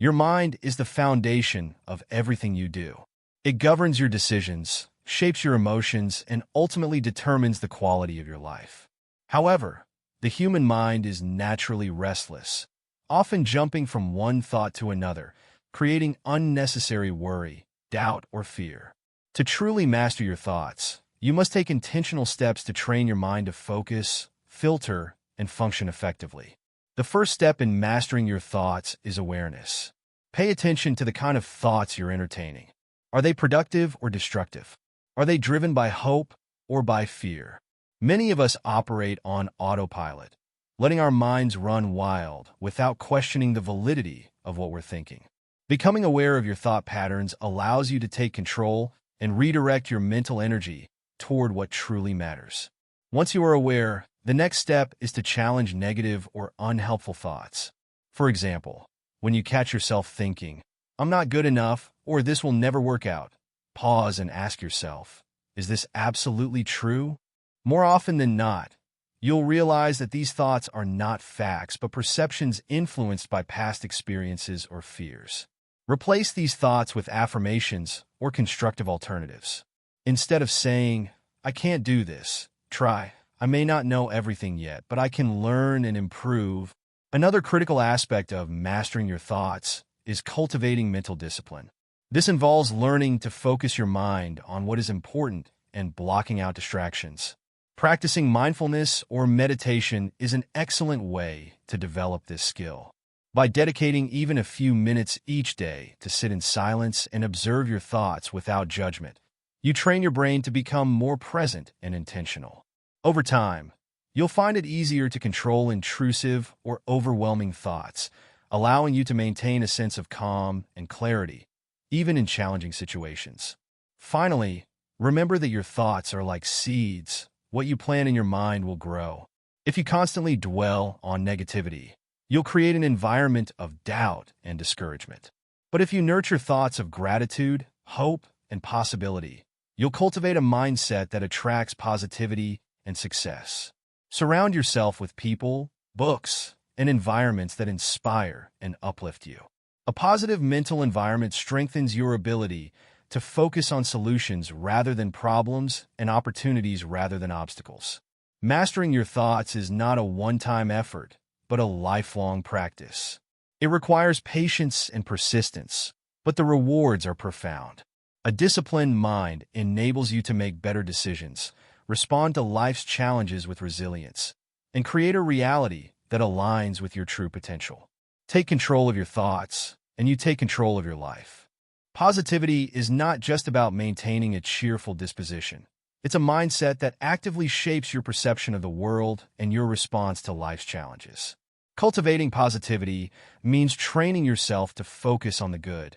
Your mind is the foundation of everything you do. It governs your decisions, shapes your emotions, and ultimately determines the quality of your life. However, the human mind is naturally restless, often jumping from one thought to another, creating unnecessary worry, doubt, or fear. To truly master your thoughts, you must take intentional steps to train your mind to focus, filter, and function effectively. The first step in mastering your thoughts is awareness. Pay attention to the kind of thoughts you're entertaining. Are they productive or destructive? Are they driven by hope or by fear? Many of us operate on autopilot, letting our minds run wild without questioning the validity of what we're thinking. Becoming aware of your thought patterns allows you to take control and redirect your mental energy toward what truly matters. Once you are aware, the next step is to challenge negative or unhelpful thoughts. For example, when you catch yourself thinking, "I'm not good enough," or "this will never work out," pause and ask yourself, is this absolutely true? More often than not, you'll realize that these thoughts are not facts but perceptions influenced by past experiences or fears. Replace these thoughts with affirmations or constructive alternatives. Instead of saying, "I can't do this," try, "I may not know everything yet, but I can learn and improve." Another critical aspect of mastering your thoughts is cultivating mental discipline. This involves learning to focus your mind on what is important and blocking out distractions. Practicing mindfulness or meditation is an excellent way to develop this skill. By dedicating even a few minutes each day to sit in silence and observe your thoughts without judgment, you train your brain to become more present and intentional. Over time, you'll find it easier to control intrusive or overwhelming thoughts, allowing you to maintain a sense of calm and clarity, even in challenging situations. Finally, remember that your thoughts are like seeds. What you plant in your mind will grow. If you constantly dwell on negativity, you'll create an environment of doubt and discouragement. But if you nurture thoughts of gratitude, hope, and possibility, you'll cultivate a mindset that attracts positivity and success. Surround yourself with people, books, and environments that inspire and uplift you. A positive mental environment strengthens your ability to focus on solutions rather than problems and opportunities rather than obstacles. Mastering your thoughts is not a one-time effort, but a lifelong practice. It requires patience and persistence, but the rewards are profound. A disciplined mind enables you to make better decisions, respond to life's challenges with resilience, and create a reality that aligns with your true potential. Take control of your thoughts, and you take control of your life. Positivity is not just about maintaining a cheerful disposition. It's a mindset that actively shapes your perception of the world and your response to life's challenges. Cultivating positivity means training yourself to focus on the good,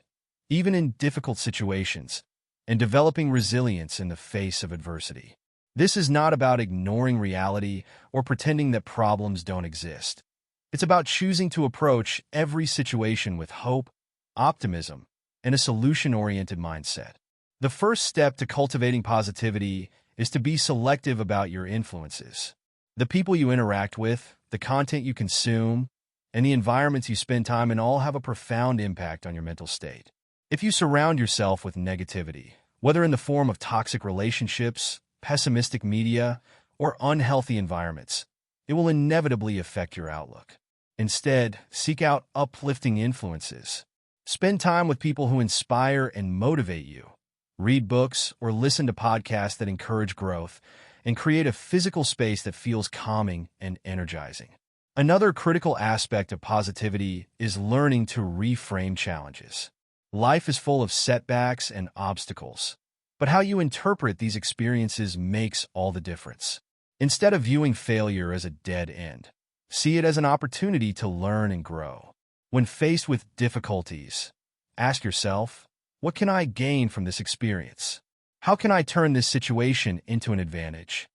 even in difficult situations, and developing resilience in the face of adversity. This is not about ignoring reality or pretending that problems don't exist. It's about choosing to approach every situation with hope, optimism, and a solution-oriented mindset. The first step to cultivating positivity is to be selective about your influences. The people you interact with, the content you consume, and the environments you spend time in all have a profound impact on your mental state. If you surround yourself with negativity, whether in the form of toxic relationships, pessimistic media, or unhealthy environments, it will inevitably affect your outlook. Instead, seek out uplifting influences. Spend time with people who inspire and motivate you. Read books or listen to podcasts that encourage growth, and create a physical space that feels calming and energizing. Another critical aspect of positivity is learning to reframe challenges. Life is full of setbacks and obstacles, but how you interpret these experiences makes all the difference. Instead of viewing failure as a dead end, see it as an opportunity to learn and grow. When faced with difficulties, ask yourself, what can I gain from this experience? How can I turn this situation into an advantage?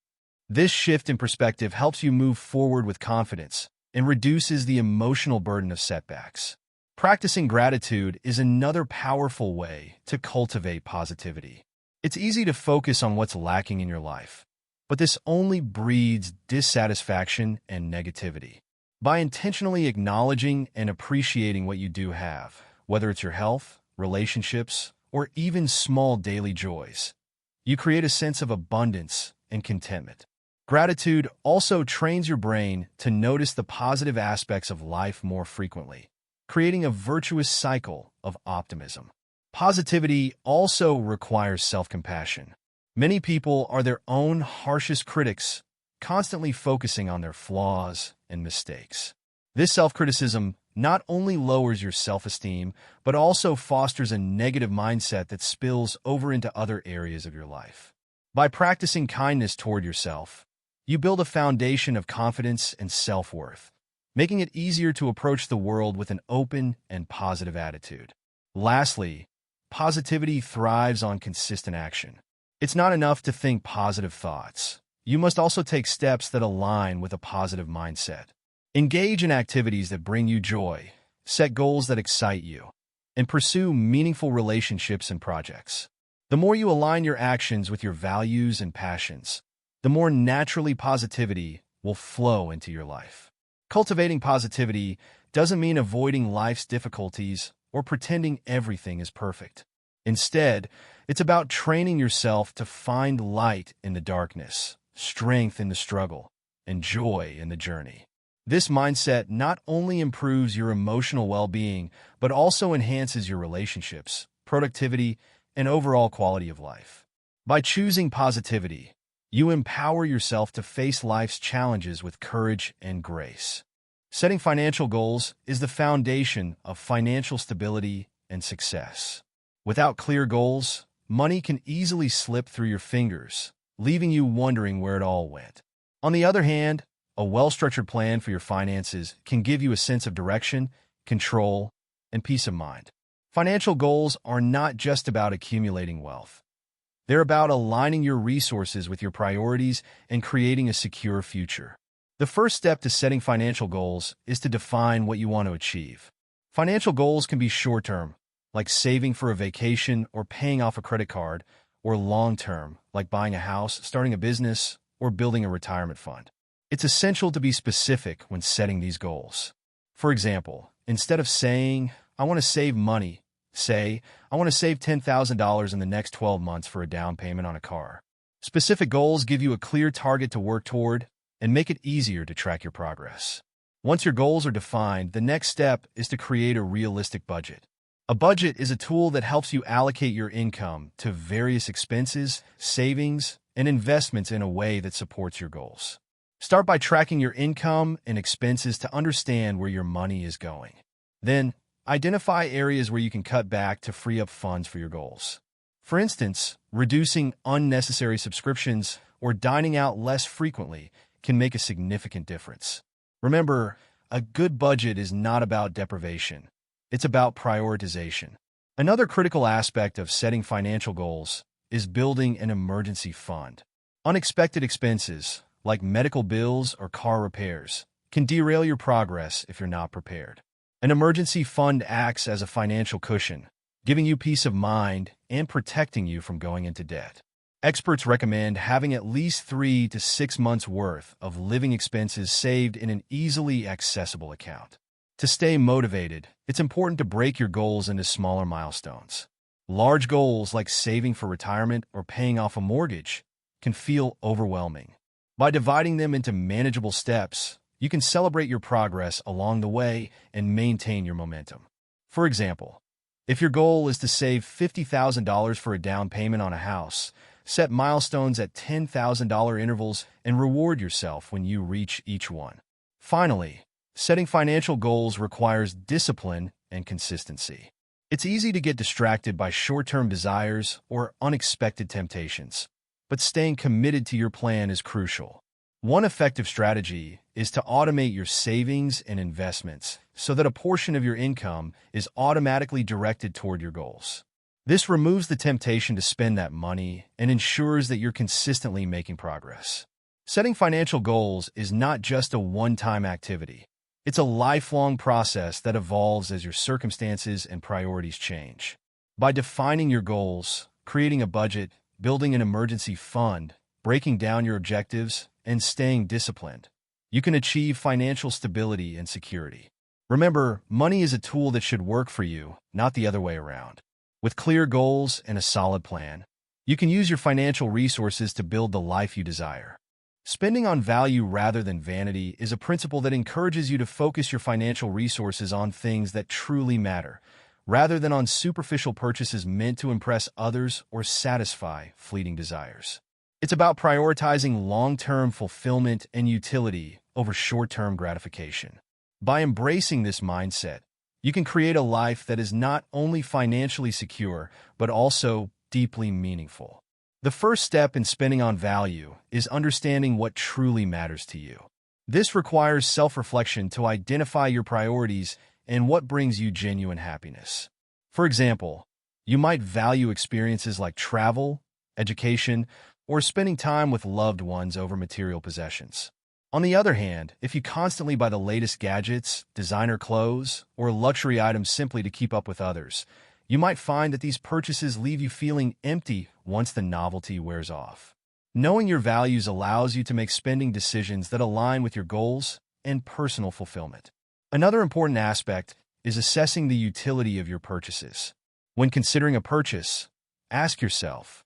This shift in perspective helps you move forward with confidence and reduces the emotional burden of setbacks. Practicing gratitude is another powerful way to cultivate positivity. It's easy to focus on what's lacking in your life, but this only breeds dissatisfaction and negativity. By intentionally acknowledging and appreciating what you do have, whether it's your health, relationships, or even small daily joys. You create a sense of abundance and contentment. Gratitude also trains your brain to notice the positive aspects of life more frequently, creating a virtuous cycle of optimism. Positivity also requires self-compassion. Many people are their own harshest critics, constantly focusing on their flaws and mistakes. This self-criticism not only lowers your self-esteem, but also fosters a negative mindset that spills over into other areas of your life. By practicing kindness toward yourself, you build a foundation of confidence and self-worth, making it easier to approach the world with an open and positive attitude. Lastly, positivity thrives on consistent action. It's not enough to think positive thoughts. You must also take steps that align with a positive mindset. Engage in activities that bring you joy, set goals that excite you, and pursue meaningful relationships and projects. The more you align your actions with your values and passions, the more naturally positivity will flow into your life. Cultivating positivity doesn't mean avoiding life's difficulties or pretending everything is perfect. Instead, it's about training yourself to find light in the darkness, strength in the struggle, and joy in the journey. This mindset not only improves your emotional well-being, but also enhances your relationships, productivity, and overall quality of life. By choosing positivity, you empower yourself to face life's challenges with courage and grace. Setting financial goals is the foundation of financial stability and success. Without clear goals, money can easily slip through your fingers, leaving you wondering where it all went. On the other hand, a well-structured plan for your finances can give you a sense of direction, control, and peace of mind. Financial goals are not just about accumulating wealth. They're about aligning your resources with your priorities and creating a secure future. The first step to setting financial goals is to define what you want to achieve. Financial goals can be short-term, like saving for a vacation or paying off a credit card, or long-term, like buying a house, starting a business, or building a retirement fund. It's essential to be specific when setting these goals. For example, instead of saying, "I want to save money," say, "I want to save $10,000 in the next 12 months for a down payment on a car." Specific goals give you a clear target to work toward and make it easier to track your progress. Once your goals are defined, the next step is to create a realistic budget. A budget is a tool that helps you allocate your income to various expenses, savings, and investments in a way that supports your goals. Start by tracking your income and expenses to understand where your money is going. Then, identify areas where you can cut back to free up funds for your goals. For instance, reducing unnecessary subscriptions or dining out less frequently can make a significant difference. Remember, a good budget is not about deprivation. It's about prioritization. Another critical aspect of setting financial goals is building an emergency fund. Unexpected expenses, like medical bills or car repairs, can derail your progress if you're not prepared. An emergency fund acts as a financial cushion, giving you peace of mind and protecting you from going into debt. Experts recommend having at least 3 to 6 months' worth of living expenses saved in an easily accessible account. To stay motivated, it's important to break your goals into smaller milestones. Large goals like saving for retirement or paying off a mortgage can feel overwhelming. By dividing them into manageable steps, you can celebrate your progress along the way and maintain your momentum. For example, if your goal is to save $50,000 for a down payment on a house, set milestones at $10,000 intervals and reward yourself when you reach each one. Finally, setting financial goals requires discipline and consistency. It's easy to get distracted by short-term desires or unexpected temptations, but staying committed to your plan is crucial. One effective strategy is to automate your savings and investments so that a portion of your income is automatically directed toward your goals. This removes the temptation to spend that money and ensures that you're consistently making progress. Setting financial goals is not just a one-time activity. It's a lifelong process that evolves as your circumstances and priorities change. By defining your goals, creating a budget, building an emergency fund, breaking down your objectives, and staying disciplined, you can achieve financial stability and security. Remember, money is a tool that should work for you, not the other way around. With clear goals and a solid plan, you can use your financial resources to build the life you desire. Spending on value rather than vanity is a principle that encourages you to focus your financial resources on things that truly matter, rather than on superficial purchases meant to impress others or satisfy fleeting desires. It's about prioritizing long-term fulfillment and utility over short-term gratification. By embracing this mindset, you can create a life that is not only financially secure, but also deeply meaningful. The first step in spending on value is understanding what truly matters to you. This requires self-reflection to identify your priorities and what brings you genuine happiness. For example, you might value experiences like travel, education, or spending time with loved ones over material possessions. On the other hand, if you constantly buy the latest gadgets, designer clothes, or luxury items simply to keep up with others, you might find that these purchases leave you feeling empty once the novelty wears off. Knowing your values allows you to make spending decisions that align with your goals and personal fulfillment. Another important aspect is assessing the utility of your purchases. When considering a purchase, ask yourself,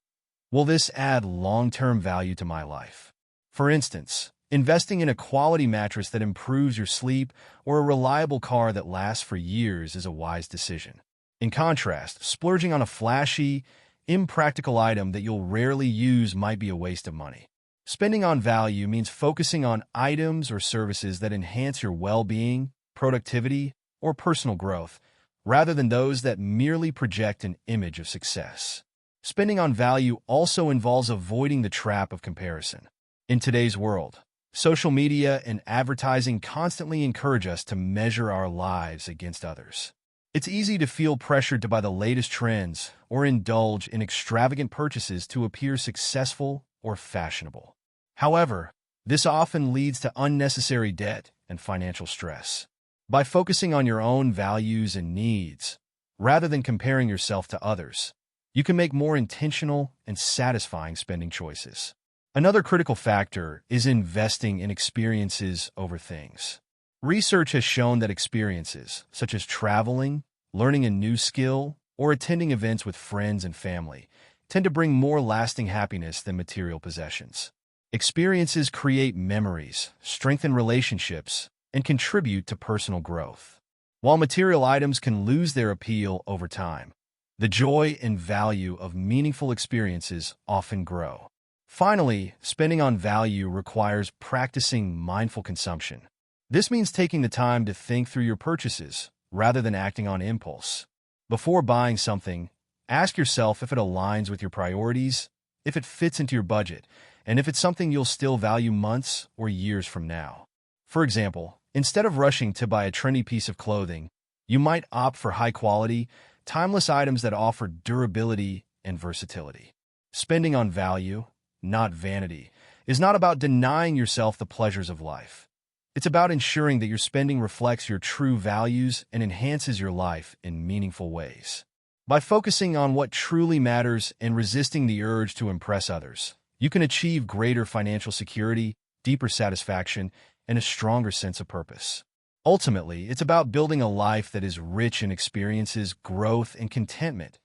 will this add long-term value to my life? For instance, investing in a quality mattress that improves your sleep or a reliable car that lasts for years is a wise decision. In contrast, splurging on a flashy, impractical item that you'll rarely use might be a waste of money. Spending on value means focusing on items or services that enhance your well-being, productivity, or personal growth, rather than those that merely project an image of success. Spending on value also involves avoiding the trap of comparison. In today's world, social media and advertising constantly encourage us to measure our lives against others. It's easy to feel pressured to buy the latest trends or indulge in extravagant purchases to appear successful or fashionable. However, this often leads to unnecessary debt and financial stress. By focusing on your own values and needs, rather than comparing yourself to others, you can make more intentional and satisfying spending choices. Another critical factor is investing in experiences over things. Research has shown that experiences, such as traveling, learning a new skill, or attending events with friends and family, tend to bring more lasting happiness than material possessions. Experiences create memories, strengthen relationships, and contribute to personal growth. While material items can lose their appeal over time, the joy and value of meaningful experiences often grow. Finally, spending on value requires practicing mindful consumption. This means taking the time to think through your purchases rather than acting on impulse. Before buying something, ask yourself if it aligns with your priorities, if it fits into your budget, and if it's something you'll still value months or years from now. For example, instead of rushing to buy a trendy piece of clothing, you might opt for high-quality, timeless items that offer durability and versatility. Spending on value, not vanity, is not about denying yourself the pleasures of life. It's about ensuring that your spending reflects your true values and enhances your life in meaningful ways. By focusing on what truly matters and resisting the urge to impress others, you can achieve greater financial security, deeper satisfaction, and a stronger sense of purpose. Ultimately, it's about building a life that is rich in experiences, growth, and contentment,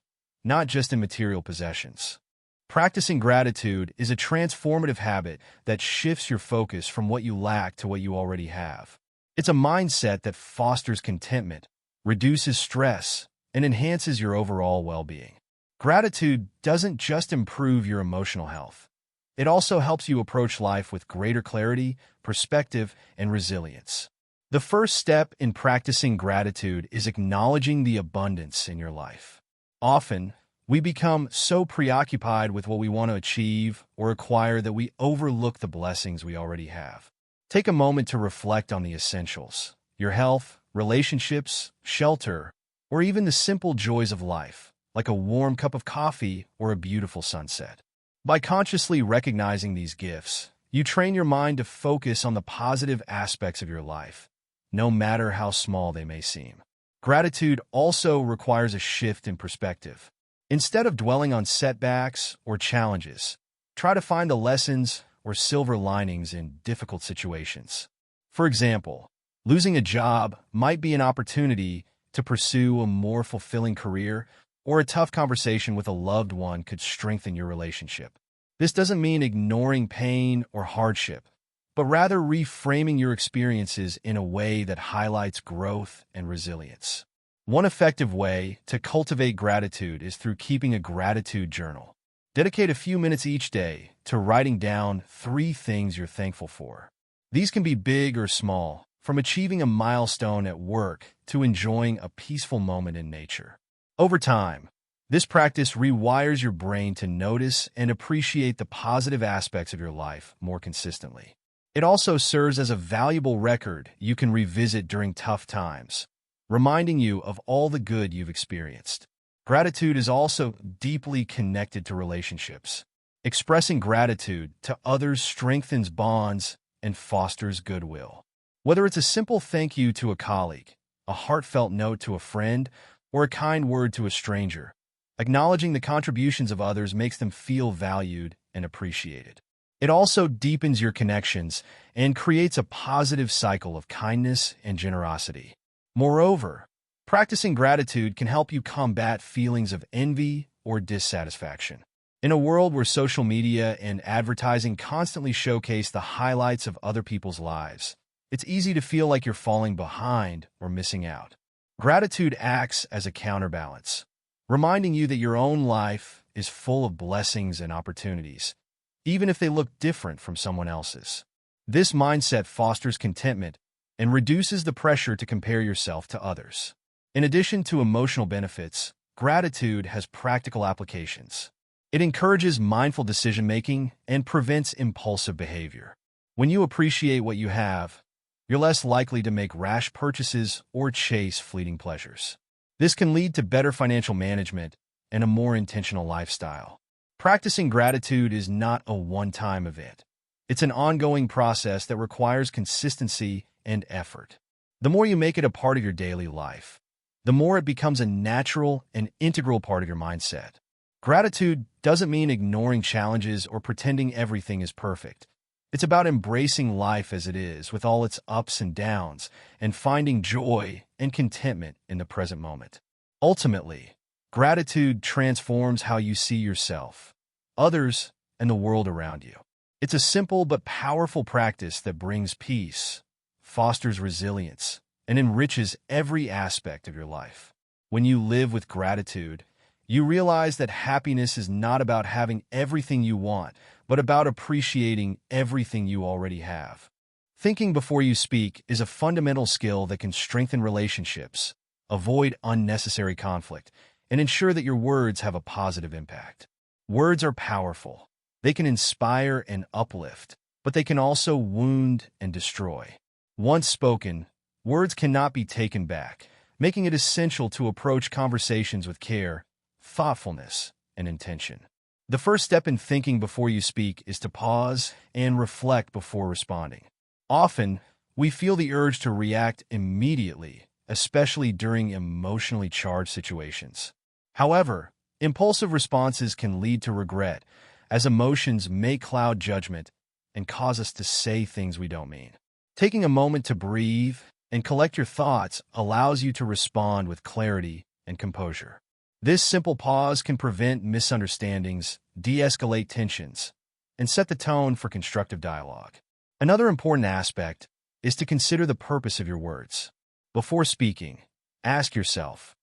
not just in material possessions. Practicing gratitude is a transformative habit that shifts your focus from what you lack to what you already have. It's a mindset that fosters contentment, reduces stress, and enhances your overall well-being. Gratitude doesn't just improve your emotional health. It also helps you approach life with greater clarity, perspective, and resilience. The first step in practicing gratitude is acknowledging the abundance in your life. Often, we become so preoccupied with what we want to achieve or acquire that we overlook the blessings we already have. Take a moment to reflect on the essentials: your health, relationships, shelter, or even the simple joys of life, like a warm cup of coffee or a beautiful sunset. By consciously recognizing these gifts, you train your mind to focus on the positive aspects of your life, no matter how small they may seem. Gratitude also requires a shift in perspective. Instead of dwelling on setbacks or challenges, try to find the lessons or silver linings in difficult situations. For example, Losing a job might be an opportunity to pursue a more fulfilling career, or a tough conversation with a loved one could strengthen your relationship. This doesn't mean ignoring pain or hardship, but rather reframing your experiences in a way that highlights growth and resilience. One effective way to cultivate gratitude is through keeping a gratitude journal. Dedicate a few minutes each day to writing down 3 things you're thankful for. These can be big or small, from achieving a milestone at work to enjoying a peaceful moment in nature. Over time, this practice rewires your brain to notice and appreciate the positive aspects of your life more consistently. It also serves as a valuable record you can revisit during tough times, reminding you of all the good you've experienced. Gratitude is also deeply connected to relationships. Expressing gratitude to others strengthens bonds and fosters goodwill. Whether it's a simple thank you to a colleague, a heartfelt note to a friend, or a kind word to a stranger, acknowledging the contributions of others makes them feel valued and appreciated. It also deepens your connections and creates a positive cycle of kindness and generosity. Moreover, practicing gratitude can help you combat feelings of envy or dissatisfaction. In a world where social media and advertising constantly showcase the highlights of other people's lives, it's easy to feel like you're falling behind or missing out. Gratitude acts as a counterbalance, reminding you that your own life is full of blessings and opportunities, even if they look different from someone else's. This mindset fosters contentment and reduces the pressure to compare yourself to others. In addition to emotional benefits, gratitude has practical applications. It encourages mindful decision-making and prevents impulsive behavior. When you appreciate what you have, you're less likely to make rash purchases or chase fleeting pleasures. This can lead to better financial management and a more intentional lifestyle. Practicing gratitude is not a one-time event. It's an ongoing process that requires consistency and effort. The more you make it a part of your daily life, the more it becomes a natural and integral part of your mindset. Gratitude doesn't mean ignoring challenges or pretending everything is perfect. It's about embracing life as it is, with all its ups and downs, and finding joy and contentment in the present moment. Ultimately, gratitude transforms how you see yourself, others, and the world around you. It's a simple but powerful practice that brings peace, fosters resilience, and enriches every aspect of your life. When you live with gratitude, you realize that happiness is not about having everything you want, but about appreciating everything you already have. Thinking before you speak is a fundamental skill that can strengthen relationships, avoid unnecessary conflict, and ensure that your words have a positive impact. Words are powerful. They can inspire and uplift, but they can also wound and destroy. Once spoken, words cannot be taken back, making it essential to approach conversations with care, thoughtfulness, and intention. The first step in thinking before you speak is to pause and reflect before responding. Often, we feel the urge to react immediately, especially during emotionally charged situations. However, impulsive responses can lead to regret, as emotions may cloud judgment and cause us to say things we don't mean. Taking a moment to breathe and collect your thoughts allows you to respond with clarity and composure. This simple pause can prevent misunderstandings, de-escalate tensions, and set the tone for constructive dialogue. Another important aspect is to consider the purpose of your words. Before speaking, ask yourself,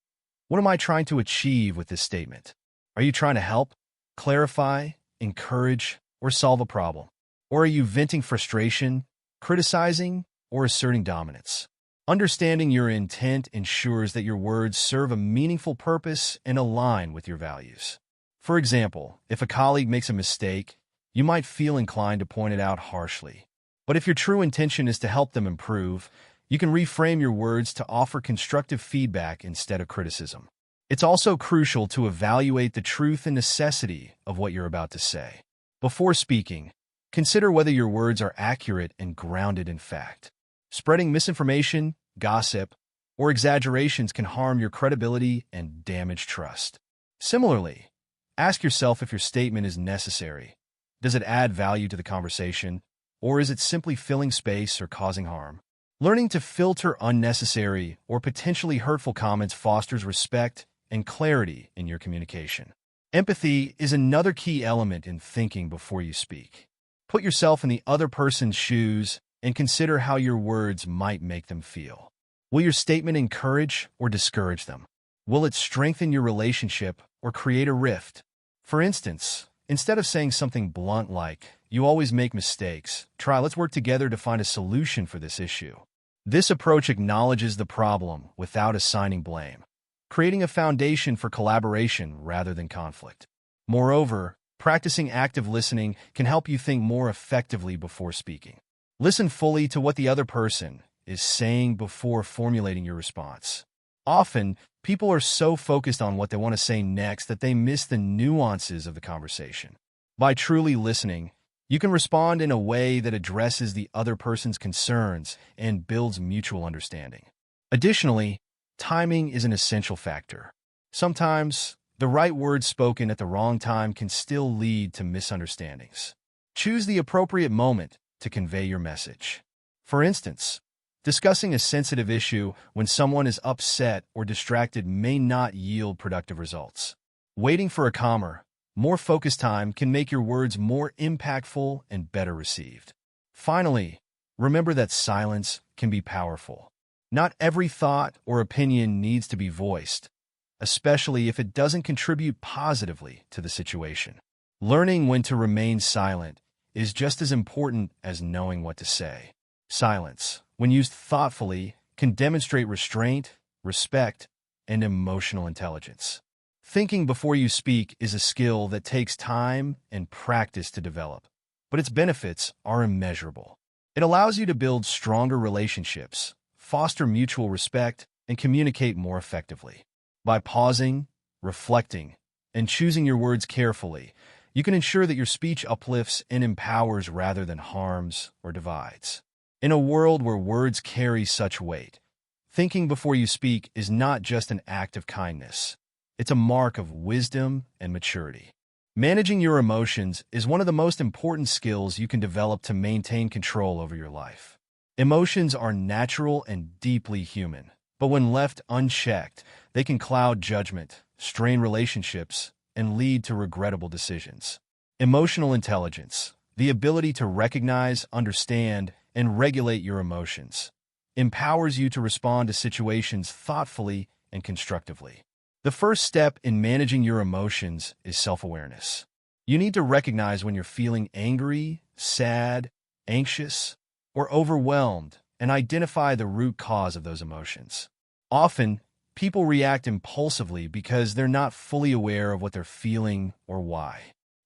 what am I trying to achieve with this statement? Are you trying to help, clarify, encourage, or solve a problem? Or are you venting frustration, criticizing, or asserting dominance? Understanding your intent ensures that your words serve a meaningful purpose and align with your values. For example, if a colleague makes a mistake, you might feel inclined to point it out harshly. But if your true intention is to help them improve, you can reframe your words to offer constructive feedback instead of criticism. It's also crucial to evaluate the truth and necessity of what you're about to say. Before speaking, consider whether your words are accurate and grounded in fact. Spreading misinformation, gossip, or exaggerations can harm your credibility and damage trust. Similarly, ask yourself if your statement is necessary. Does it add value to the conversation, or is it simply filling space or causing harm? Learning to filter unnecessary or potentially hurtful comments fosters respect and clarity in your communication. Empathy is another key element in thinking before you speak. Put yourself in the other person's shoes and consider how your words might make them feel. Will your statement encourage or discourage them? Will it strengthen your relationship or create a rift? For instance, instead of saying something blunt like, "You always make mistakes," try, "Let's work together to find a solution for this issue." This approach acknowledges the problem without assigning blame, creating a foundation for collaboration rather than conflict. Moreover, practicing active listening can help you think more effectively before speaking. Listen fully to what the other person is saying before formulating your response. Often, people are so focused on what they want to say next that they miss the nuances of the conversation. By truly listening, you can respond in a way that addresses the other person's concerns and builds mutual understanding. Additionally, timing is an essential factor. Sometimes, the right words spoken at the wrong time can still lead to misunderstandings. Choose the appropriate moment to convey your message. For instance, discussing a sensitive issue when someone is upset or distracted may not yield productive results. Waiting for a calmer, more focused time can make your words more impactful and better received. Finally, remember that silence can be powerful. Not every thought or opinion needs to be voiced, especially if it doesn't contribute positively to the situation. Learning when to remain silent is just as important as knowing what to say. Silence, when used thoughtfully, can demonstrate restraint, respect, and emotional intelligence. Thinking before you speak is a skill that takes time and practice to develop, but its benefits are immeasurable. It allows you to build stronger relationships, foster mutual respect, and communicate more effectively. By pausing, reflecting, and choosing your words carefully, you can ensure that your speech uplifts and empowers rather than harms or divides. In a world where words carry such weight, thinking before you speak is not just an act of kindness. It's a mark of wisdom and maturity. Managing your emotions is one of the most important skills you can develop to maintain control over your life. Emotions are natural and deeply human, but when left unchecked, they can cloud judgment, strain relationships, and lead to regrettable decisions. Emotional intelligence, the ability to recognize, understand, and regulate your emotions, empowers you to respond to situations thoughtfully and constructively. The first step in managing your emotions is self-awareness. You need to recognize when you're feeling angry, sad, anxious, or overwhelmed, and identify the root cause of those emotions. Often, people react impulsively because they're not fully aware of what they're feeling or why.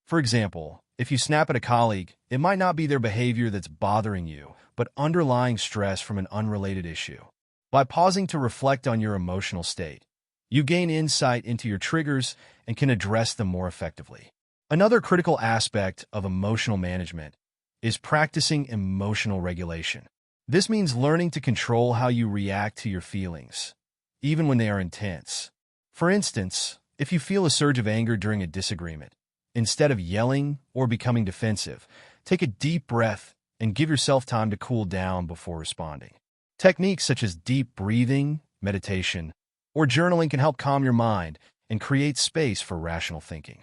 For example, if you snap at a colleague, it might not be their behavior that's bothering you, but underlying stress from an unrelated issue. By pausing to reflect on your emotional state, you gain insight into your triggers and can address them more effectively. Another critical aspect of emotional management is practicing emotional regulation. This means learning to control how you react to your feelings, even when they are intense. For instance, if you feel a surge of anger during a disagreement, instead of yelling or becoming defensive, take a deep breath and give yourself time to cool down before responding. Techniques such as deep breathing, meditation, or journaling can help calm your mind and create space for rational thinking.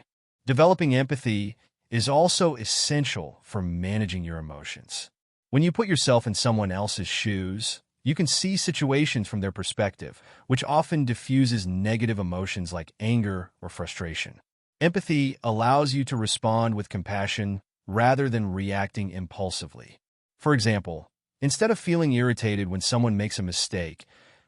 Developing empathy is also essential for managing your emotions. When you put yourself in someone else's shoes, you can see situations from their perspective, which often diffuses negative emotions like anger or frustration. Empathy allows you to respond with compassion rather than reacting impulsively. For example, instead of feeling irritated when someone makes a mistake,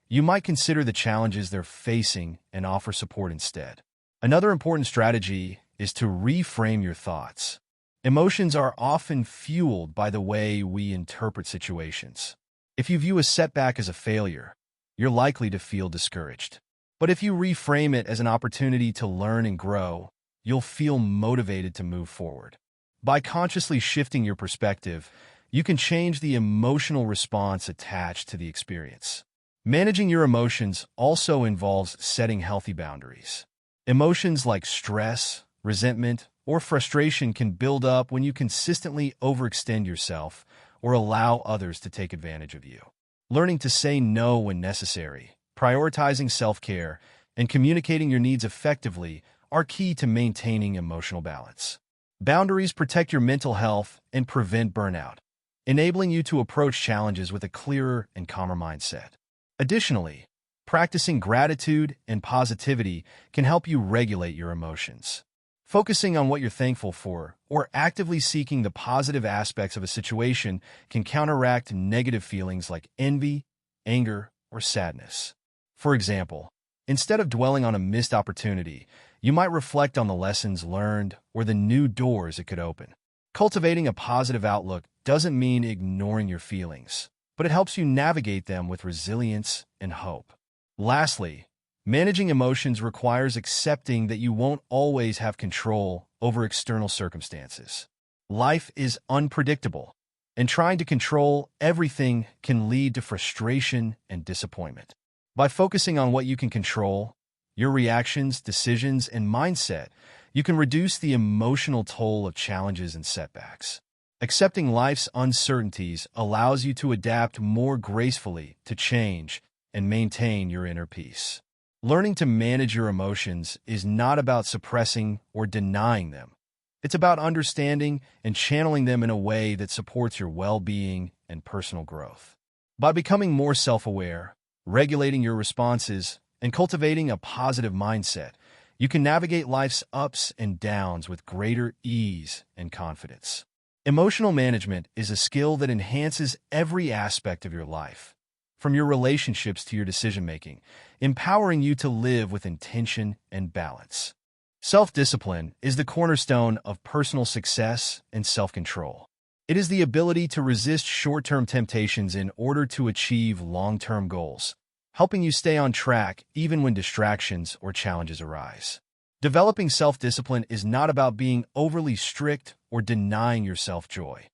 you might consider the challenges they're facing and offer support instead. Another important strategy is to reframe your thoughts. Emotions are often fueled by the way we interpret situations. If you view a setback as a failure, you're likely to feel discouraged. But if you reframe it as an opportunity to learn and grow, you'll feel motivated to move forward. By consciously shifting your perspective, you can change the emotional response attached to the experience. Managing your emotions also involves setting healthy boundaries. Emotions like stress, resentment, or frustration can build up when you consistently overextend yourself or allow others to take advantage of you. Learning to say no when necessary, prioritizing self-care, and communicating your needs effectively are key to maintaining emotional balance. Boundaries protect your mental health and prevent burnout, enabling you to approach challenges with a clearer and calmer mindset. Additionally, practicing gratitude and positivity can help you regulate your emotions. Focusing on what you're thankful for or actively seeking the positive aspects of a situation can counteract negative feelings like envy, anger, or sadness. For example, instead of dwelling on a missed opportunity, you might reflect on the lessons learned or the new doors it could open. Cultivating a positive outlook doesn't mean ignoring your feelings, but it helps you navigate them with resilience and hope. Lastly, managing emotions requires accepting that you won't always have control over external circumstances. Life is unpredictable, and trying to control everything can lead to frustration and disappointment. By focusing on what you can control, your reactions, decisions, and mindset, you can reduce the emotional toll of challenges and setbacks. Accepting life's uncertainties allows you to adapt more gracefully to change and maintain your inner peace. Learning to manage your emotions is not about suppressing or denying them. It's about understanding and channeling them in a way that supports your well-being and personal growth. By becoming more self-aware, regulating your responses, and cultivating a positive mindset, you can navigate life's ups and downs with greater ease and confidence. Emotional management is a skill that enhances every aspect of your life, from your relationships to your decision-making, empowering you to live with intention and balance. Self-discipline is the cornerstone of personal success and self-control. It is the ability to resist short-term temptations in order to achieve long-term goals, helping you stay on track even when distractions or challenges arise. Developing self-discipline is not about being overly strict or denying yourself joy.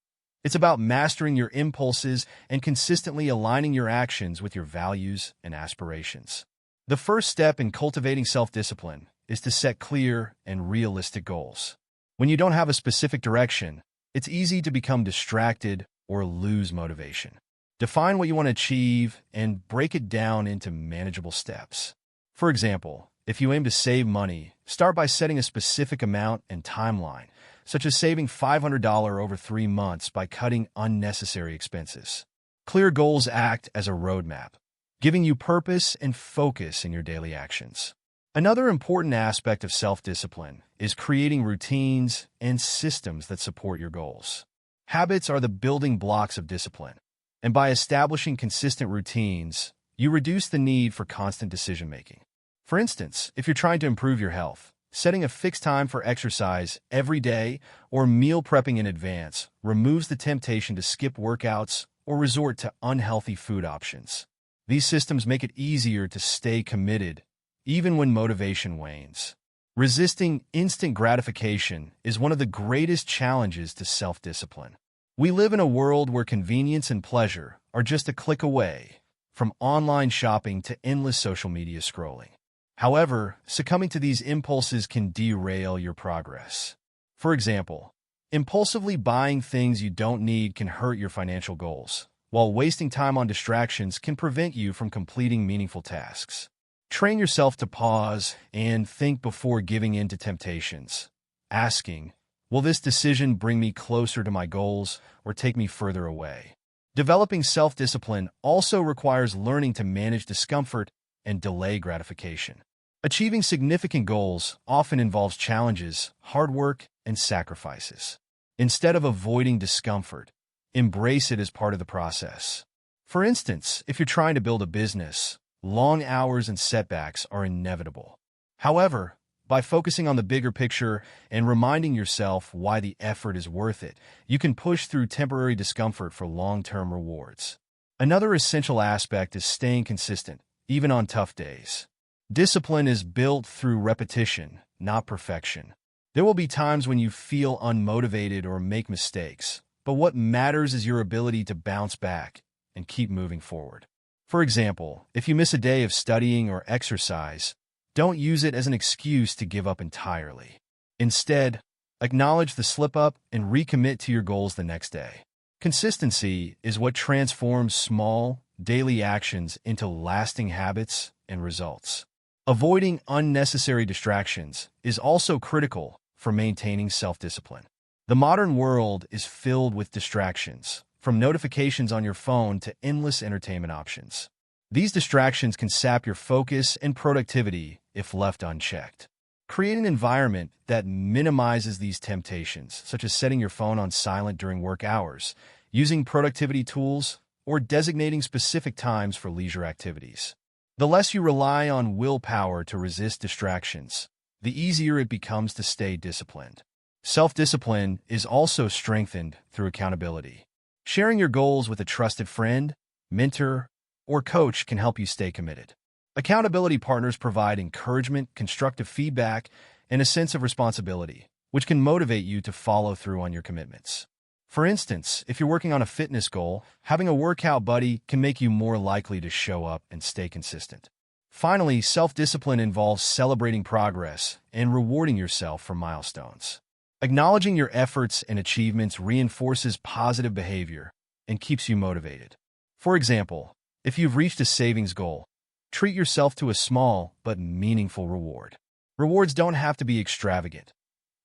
It's about mastering your impulses and consistently aligning your actions with your values and aspirations. The first step in cultivating self-discipline is to set clear and realistic goals. When you don't have a specific direction, it's easy to become distracted or lose motivation. Define what you want to achieve and break it down into manageable steps. For example, if you aim to save money, start by setting a specific amount and timeline, such as saving $500 over 3 months by cutting unnecessary expenses. Clear goals act as a roadmap, giving you purpose and focus in your daily actions. Another important aspect of self-discipline is creating routines and systems that support your goals. Habits are the building blocks of discipline, and by establishing consistent routines, you reduce the need for constant decision-making. For instance, if you're trying to improve your health, setting a fixed time for exercise every day or meal prepping in advance removes the temptation to skip workouts or resort to unhealthy food options. These systems make it easier to stay committed, even when motivation wanes. Resisting instant gratification is one of the greatest challenges to self-discipline. We live in a world where convenience and pleasure are just a click away, from online shopping to endless social media scrolling. However, succumbing to these impulses can derail your progress. For example, impulsively buying things you don't need can hurt your financial goals, while wasting time on distractions can prevent you from completing meaningful tasks. Train yourself to pause and think before giving in to temptations, asking, will this decision bring me closer to my goals or take me further away? Developing self-discipline also requires learning to manage discomfort and delay gratification. Achieving significant goals often involves challenges, hard work, and sacrifices. Instead of avoiding discomfort, embrace it as part of the process. For instance, if you're trying to build a business, long hours and setbacks are inevitable. However, by focusing on the bigger picture and reminding yourself why the effort is worth it, you can push through temporary discomfort for long-term rewards. Another essential aspect is staying consistent, even on tough days. Discipline is built through repetition, not perfection. There will be times when you feel unmotivated or make mistakes, but what matters is your ability to bounce back and keep moving forward. For example, if you miss a day of studying or exercise, don't use it as an excuse to give up entirely. Instead, acknowledge the slip-up and recommit to your goals the next day. Consistency is what transforms small, daily actions into lasting habits and results. Avoiding unnecessary distractions is also critical for maintaining self-discipline. The modern world is filled with distractions, from notifications on your phone to endless entertainment options. These distractions can sap your focus and productivity if left unchecked. Create an environment that minimizes these temptations, such as setting your phone on silent during work hours, using productivity tools, or designating specific times for leisure activities. The less you rely on willpower to resist distractions, the easier it becomes to stay disciplined. Self-discipline is also strengthened through accountability. Sharing your goals with a trusted friend, mentor, or coach can help you stay committed. Accountability partners provide encouragement, constructive feedback, and a sense of responsibility, which can motivate you to follow through on your commitments. For instance, if you're working on a fitness goal, having a workout buddy can make you more likely to show up and stay consistent. Finally, self-discipline involves celebrating progress and rewarding yourself for milestones. Acknowledging your efforts and achievements reinforces positive behavior and keeps you motivated. For example, if you've reached a savings goal, treat yourself to a small but meaningful reward. Rewards don't have to be extravagant.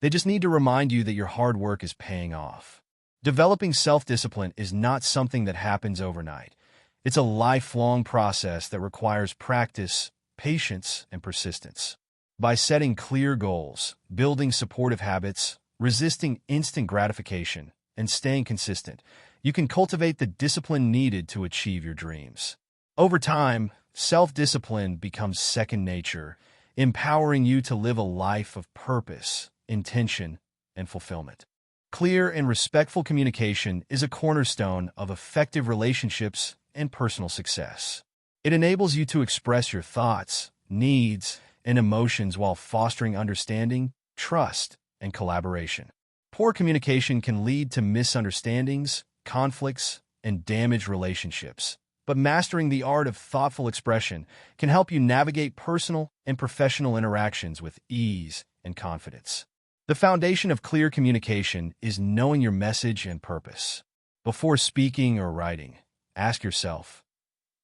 They just need to remind you that your hard work is paying off. Developing self-discipline is not something that happens overnight. It's a lifelong process that requires practice, patience, and persistence. By setting clear goals, building supportive habits, resisting instant gratification, and staying consistent, you can cultivate the discipline needed to achieve your dreams. Over time, self-discipline becomes second nature, empowering you to live a life of purpose, intention, and fulfillment. Clear and respectful communication is a cornerstone of effective relationships and personal success. It enables you to express your thoughts, needs, and emotions while fostering understanding, trust, and collaboration. Poor communication can lead to misunderstandings, conflicts, and damaged relationships, but mastering the art of thoughtful expression can help you navigate personal and professional interactions with ease and confidence. The foundation of clear communication is knowing your message and purpose. Before speaking or writing, ask yourself,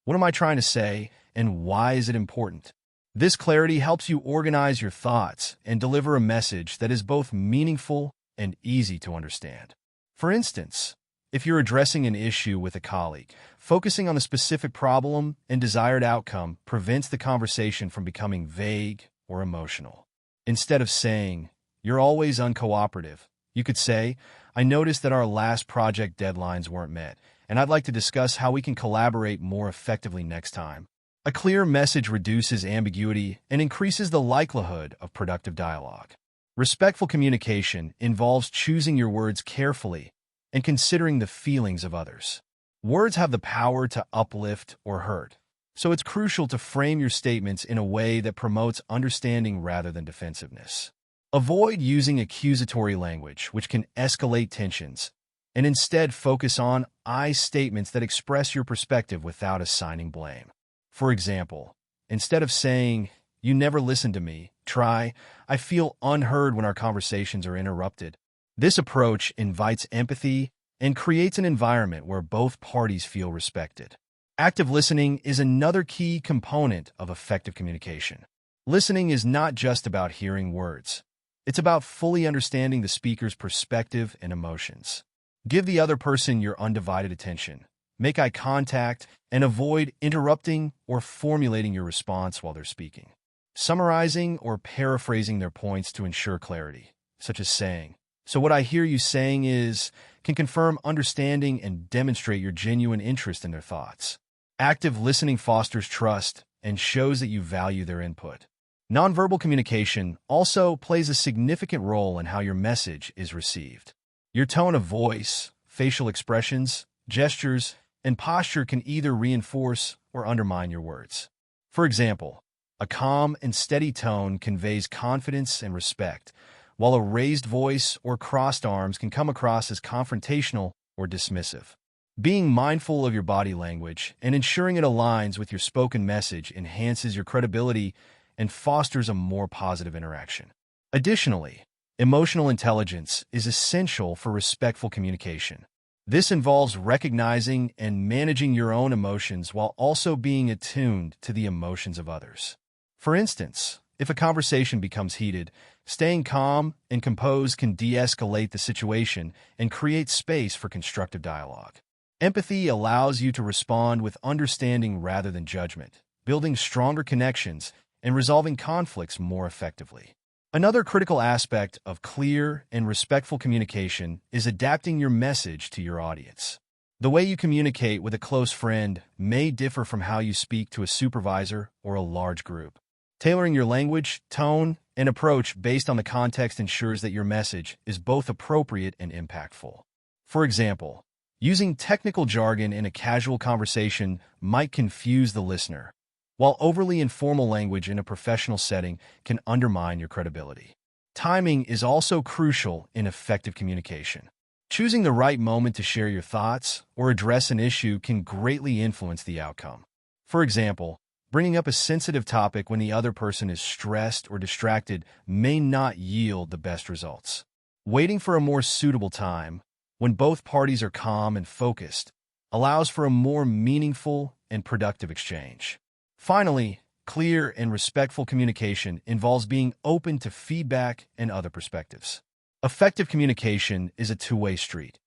what am I trying to say and why is it important? This clarity helps you organize your thoughts and deliver a message that is both meaningful and easy to understand. For instance, if you're addressing an issue with a colleague, focusing on the specific problem and desired outcome prevents the conversation from becoming vague or emotional. Instead of saying, "You're always uncooperative," you could say, "I noticed that our last project deadlines weren't met, and I'd like to discuss how we can collaborate more effectively next time." A clear message reduces ambiguity and increases the likelihood of productive dialogue. Respectful communication involves choosing your words carefully and considering the feelings of others. Words have the power to uplift or hurt, so it's crucial to frame your statements in a way that promotes understanding rather than defensiveness. Avoid using accusatory language, which can escalate tensions, and instead focus on I statements that express your perspective without assigning blame. For example, instead of saying, "You never listen to me," try, "I feel unheard when our conversations are interrupted." This approach invites empathy and creates an environment where both parties feel respected. Active listening is another key component of effective communication. Listening is not just about hearing words. It's about fully understanding the speaker's perspective and emotions. Give the other person your undivided attention. Make eye contact and avoid interrupting or formulating your response while they're speaking. Summarizing or paraphrasing their points to ensure clarity, such as saying, "So what I hear you saying is," can confirm understanding and demonstrate your genuine interest in their thoughts. Active listening fosters trust and shows that you value their input. Nonverbal communication also plays a significant role in how your message is received. Your tone of voice, facial expressions, gestures, and posture can either reinforce or undermine your words. For example, a calm and steady tone conveys confidence and respect, while a raised voice or crossed arms can come across as confrontational or dismissive. Being mindful of your body language and ensuring it aligns with your spoken message enhances your credibility and fosters a more positive interaction. Additionally, emotional intelligence is essential for respectful communication. This involves recognizing and managing your own emotions while also being attuned to the emotions of others. For instance, if a conversation becomes heated, staying calm and composed can de-escalate the situation and create space for constructive dialogue. Empathy allows you to respond with understanding rather than judgment, building stronger connections and resolving conflicts more effectively. Another critical aspect of clear and respectful communication is adapting your message to your audience. The way you communicate with a close friend may differ from how you speak to a supervisor or a large group. Tailoring your language, tone, and approach based on the context ensures that your message is both appropriate and impactful. For example, using technical jargon in a casual conversation might confuse the listener, while overly informal language in a professional setting can undermine your credibility. Timing is also crucial in effective communication. Choosing the right moment to share your thoughts or address an issue can greatly influence the outcome. For example, bringing up a sensitive topic when the other person is stressed or distracted may not yield the best results. Waiting for a more suitable time, when both parties are calm and focused, allows for a more meaningful and productive exchange. Finally, clear and respectful communication involves being open to feedback and other perspectives. Effective communication is a two-way street,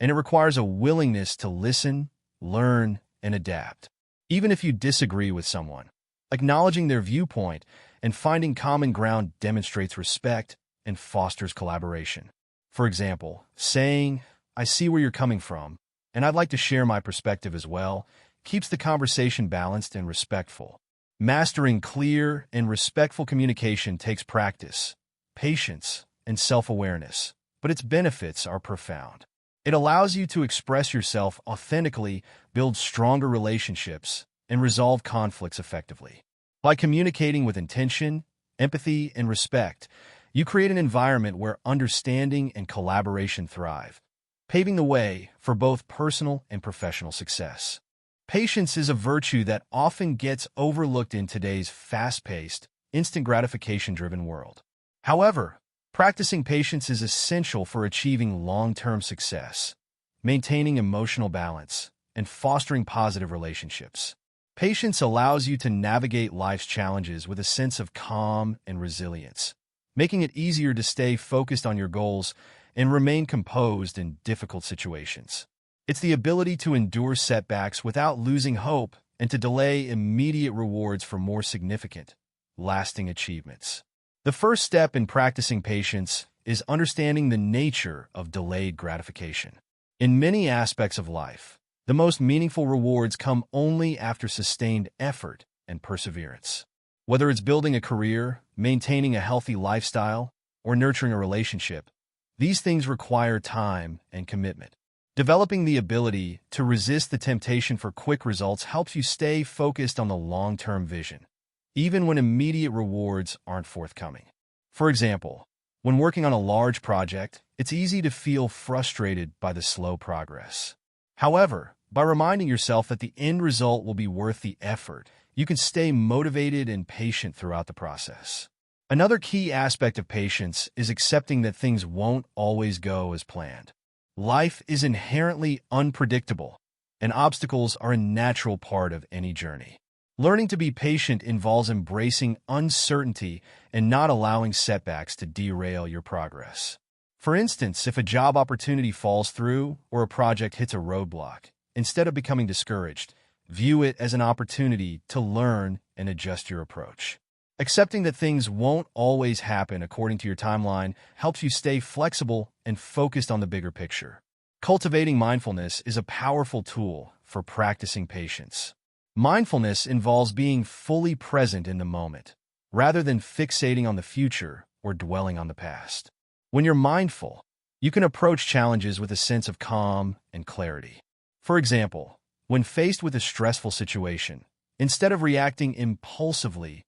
and it requires a willingness to listen, learn, and adapt. Even if you disagree with someone, acknowledging their viewpoint and finding common ground demonstrates respect and fosters collaboration. For example, saying, "I see where you're coming from, and I'd like to share my perspective as well," keeps the conversation balanced and respectful. Mastering clear and respectful communication takes practice, patience, and self-awareness, but its benefits are profound. It allows you to express yourself authentically, build stronger relationships, and resolve conflicts effectively. By communicating with intention, empathy, and respect, you create an environment where understanding and collaboration thrive, paving the way for both personal and professional success. Patience is a virtue that often gets overlooked in today's fast-paced, instant gratification-driven world. However, practicing patience is essential for achieving long-term success, maintaining emotional balance, and fostering positive relationships. Patience allows you to navigate life's challenges with a sense of calm and resilience, making it easier to stay focused on your goals and remain composed in difficult situations. It's the ability to endure setbacks without losing hope and to delay immediate rewards for more significant, lasting achievements. The first step in practicing patience is understanding the nature of delayed gratification. In many aspects of life, the most meaningful rewards come only after sustained effort and perseverance. Whether it's building a career, maintaining a healthy lifestyle, or nurturing a relationship, these things require time and commitment. Developing the ability to resist the temptation for quick results helps you stay focused on the long-term vision, even when immediate rewards aren't forthcoming. For example, when working on a large project, it's easy to feel frustrated by the slow progress. However, by reminding yourself that the end result will be worth the effort, you can stay motivated and patient throughout the process. Another key aspect of patience is accepting that things won't always go as planned. Life is inherently unpredictable, and obstacles are a natural part of any journey. Learning to be patient involves embracing uncertainty and not allowing setbacks to derail your progress. For instance, if a job opportunity falls through or a project hits a roadblock, instead of becoming discouraged, view it as an opportunity to learn and adjust your approach. Accepting that things won't always happen according to your timeline helps you stay flexible and focused on the bigger picture. Cultivating mindfulness is a powerful tool for practicing patience. Mindfulness involves being fully present in the moment, rather than fixating on the future or dwelling on the past. When you're mindful, you can approach challenges with a sense of calm and clarity. For example, when faced with a stressful situation, instead of reacting impulsively,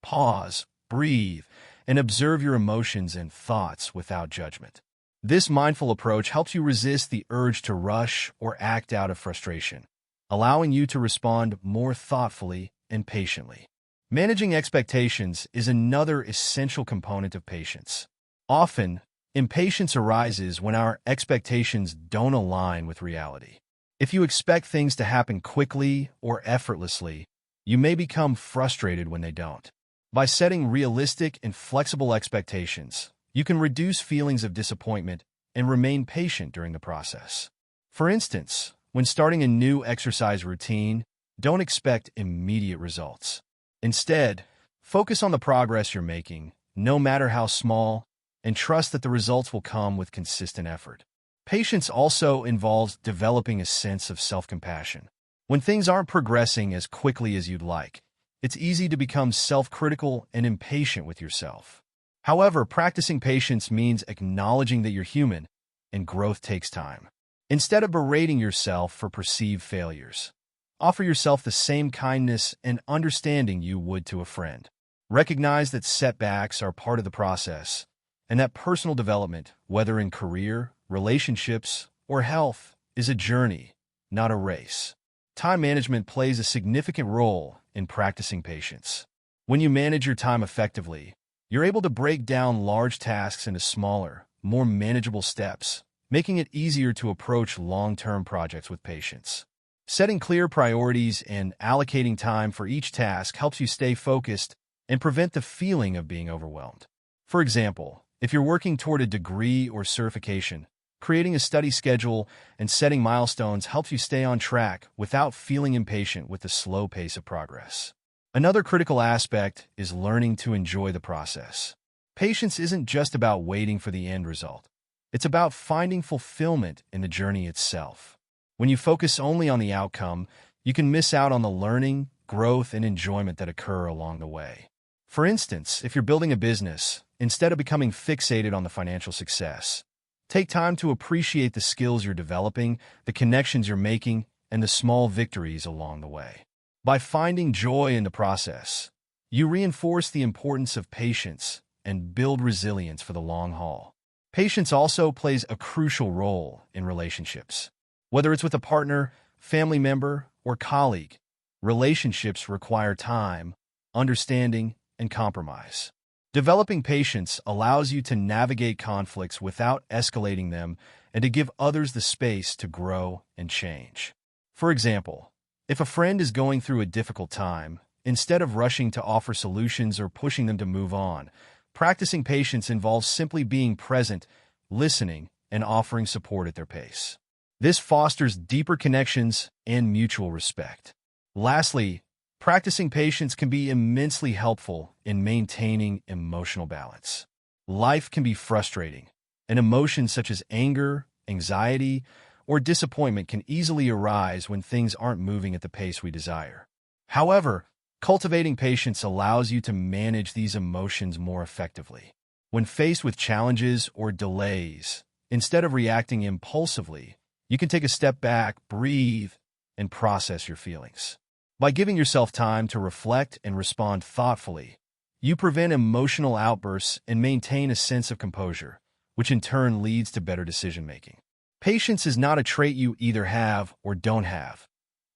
pause, breathe, and observe your emotions and thoughts without judgment. This mindful approach helps you resist the urge to rush or act out of frustration, allowing you to respond more thoughtfully and patiently. Managing expectations is another essential component of patience. Often, Impatience arises when our expectations don't align with reality. If you expect things to happen quickly or effortlessly, you may become frustrated when they don't. By setting realistic and flexible expectations, you can reduce feelings of disappointment and remain patient during the process. For instance, when starting a new exercise routine, don't expect immediate results. Instead, focus on the progress you're making, no matter how small, and trust that the results will come with consistent effort. Patience also involves developing a sense of self-compassion. When things aren't progressing as quickly as you'd like, it's easy to become self-critical and impatient with yourself. However, practicing patience means acknowledging that you're human and growth takes time. Instead of berating yourself for perceived failures, offer yourself the same kindness and understanding you would to a friend. Recognize that setbacks are part of the process, and that personal development, whether in career, relationships, or health, is a journey, not a race. Time management plays a significant role in practicing patience. When you manage your time effectively, you're able to break down large tasks into smaller, more manageable steps, making it easier to approach long-term projects with patience. Setting clear priorities and allocating time for each task helps you stay focused and prevent the feeling of being overwhelmed. For example, if you're working toward a degree or certification, creating a study schedule and setting milestones helps you stay on track without feeling impatient with the slow pace of progress. Another critical aspect is learning to enjoy the process. Patience isn't just about waiting for the end result. It's about finding fulfillment in the journey itself. When you focus only on the outcome, you can miss out on the learning, growth, and enjoyment that occur along the way. For instance, if you're building a business, instead of becoming fixated on the financial success, take time to appreciate the skills you're developing, the connections you're making, and the small victories along the way. By finding joy in the process, you reinforce the importance of patience and build resilience for the long haul. Patience also plays a crucial role in relationships. Whether it's with a partner, family member, or colleague, relationships require time, understanding, and compromise. Developing patience allows you to navigate conflicts without escalating them and to give others the space to grow and change. For example, if a friend is going through a difficult time, instead of rushing to offer solutions or pushing them to move on, practicing patience involves simply being present, listening, and offering support at their pace. This fosters deeper connections and mutual respect. Lastly, practicing patience can be immensely helpful in maintaining emotional balance. Life can be frustrating, and emotions such as anger, anxiety, or disappointment can easily arise when things aren't moving at the pace we desire. However, cultivating patience allows you to manage these emotions more effectively. When faced with challenges or delays, instead of reacting impulsively, you can take a step back, breathe, and process your feelings. By giving yourself time to reflect and respond thoughtfully, you prevent emotional outbursts and maintain a sense of composure, which in turn leads to better decision-making. Patience is not a trait you either have or don't have.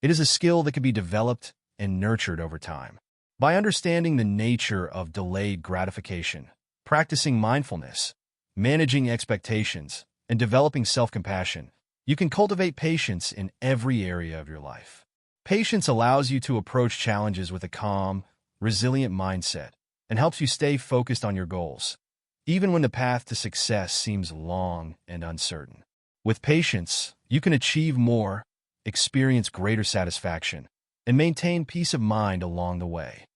It is a skill that can be developed and nurtured over time. By understanding the nature of delayed gratification, practicing mindfulness, managing expectations, and developing self-compassion, you can cultivate patience in every area of your life. Patience allows you to approach challenges with a calm, resilient mindset and helps you stay focused on your goals, even when the path to success seems long and uncertain. With patience, you can achieve more, experience greater satisfaction, and maintain peace of mind along the way.